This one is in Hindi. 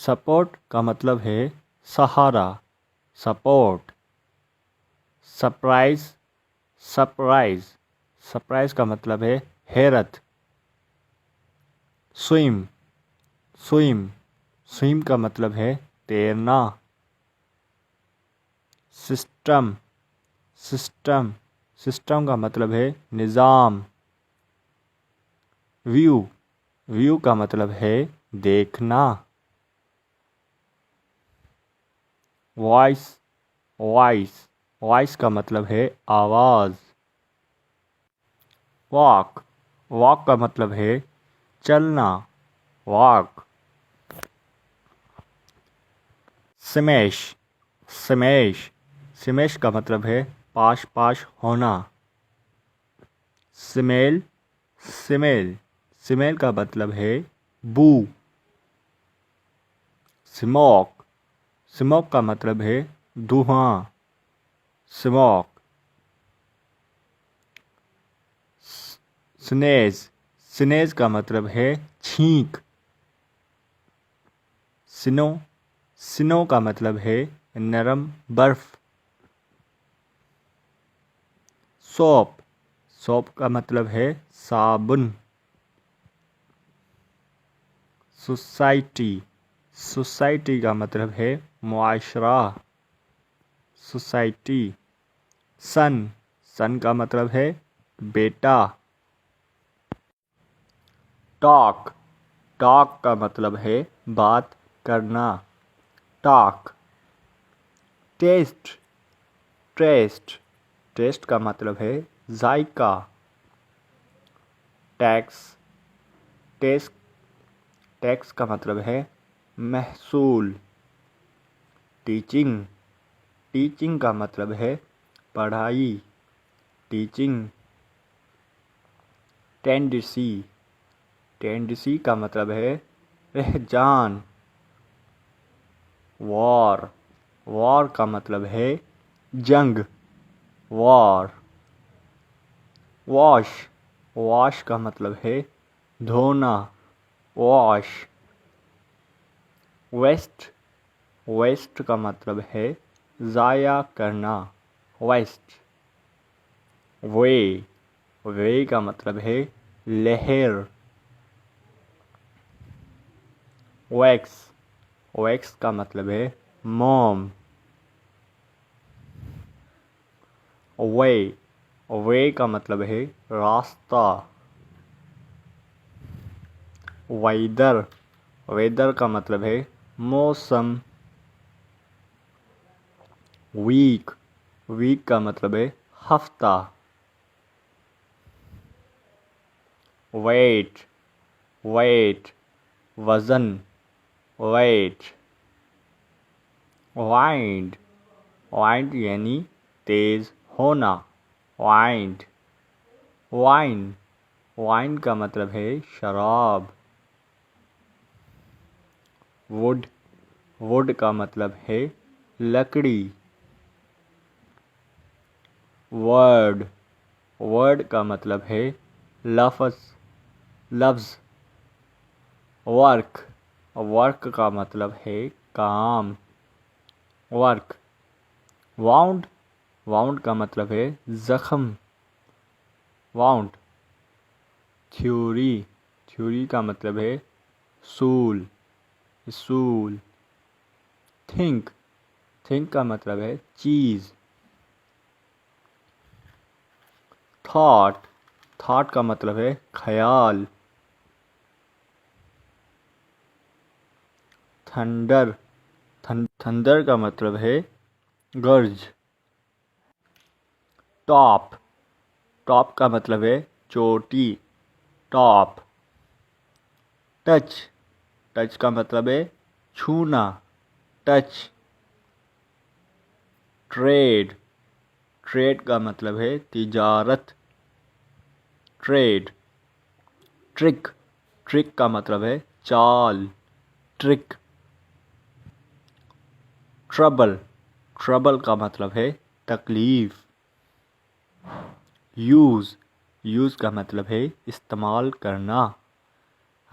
सपोर्ट का मतलब है सहारा, सपोर्ट। सरप्राइज, सरप्राइज, सरप्राइज का मतलब है हैरत। स्विम, स्विम, स्विम का मतलब है तैरना। सिस्टम, सिस्टम, सिस्टम का मतलब है निज़ाम। व्यू, व्यू का मतलब है देखना। वॉइस, वॉइस, वॉइस का मतलब है आवाज़। वॉक, वॉक का मतलब है चलना, वॉक। स्मैश, स्मैश, स्मैश का मतलब है पाश पाश होना। स्मेल, स्मेल, स्मेल का मतलब है बू। स्मोक, स्मोक का मतलब है धुआं, स्मोक। स्नेज, स्नेज का मतलब है छींक। स्नो, स्नो का मतलब है नरम बर्फ। सोप, सोप का मतलब है साबुन। सोसाइटी, सोसाइटी का मतलब है मुआशरा, सोसाइटी। सन, सन का मतलब है बेटा। टॉक, टॉक का मतलब है बात करना, टॉक। टेस्ट, टेस्ट, टेस्ट का मतलब है जायका। टैक्स, टैक्स, टैक्स का मतलब है महसूल। टीचिंग, टीचिंग का मतलब है पढ़ाई, टीचिंग। टेंडेंसी, टेंडेंसी का मतलब है रहजान। वॉर, वॉर का मतलब है जंग, वॉर। वॉश, वॉश का मतलब है धोना, वॉश। वेस्ट, वेस्ट का मतलब है ज़ाया करना, वेस्ट। वे, वे का मतलब है लहर। वैक्स, वैक्स का मतलब है मोम। वे, वे का मतलब है रास्ता। वेदर, वेदर का मतलब है मौसम। वीक, वीक का मतलब है हफ्ता। वेट, वेट, वज़न, वेट। वाइंड, वाइंड यानी तेज होना, वाइंड। वाइन, वाइन का मतलब है शराब। वुड, वुड का मतलब है लकड़ी। वर्ड, वर्ड का मतलब है लफ्ज़, लफ्ज़। वर्क, वर्क का मतलब है काम, वर्क। वाउंड, वाउंड का मतलब है ज़ख्म, वाउंड। थ्योरी, थ्योरी का मतलब है सूल, सूल। थिंक, थिंक का मतलब है चीज़। थॉट, थॉट का मतलब है ख्याल। थंडर, थंडर का मतलब है गरज। टॉप, टॉप का मतलब है चोटी, टॉप। टच, टच का मतलब है छूना, टच। ट्रेड, ट्रेड का मतलब है तिजारत, ट्रेड। ट्रिक, ट्रिक का मतलब है चाल, ट्रिक। ट्रबल, ट्रबल का मतलब है तकलीफ़। यूज़, यूज़ का मतलब है इस्तेमाल करना।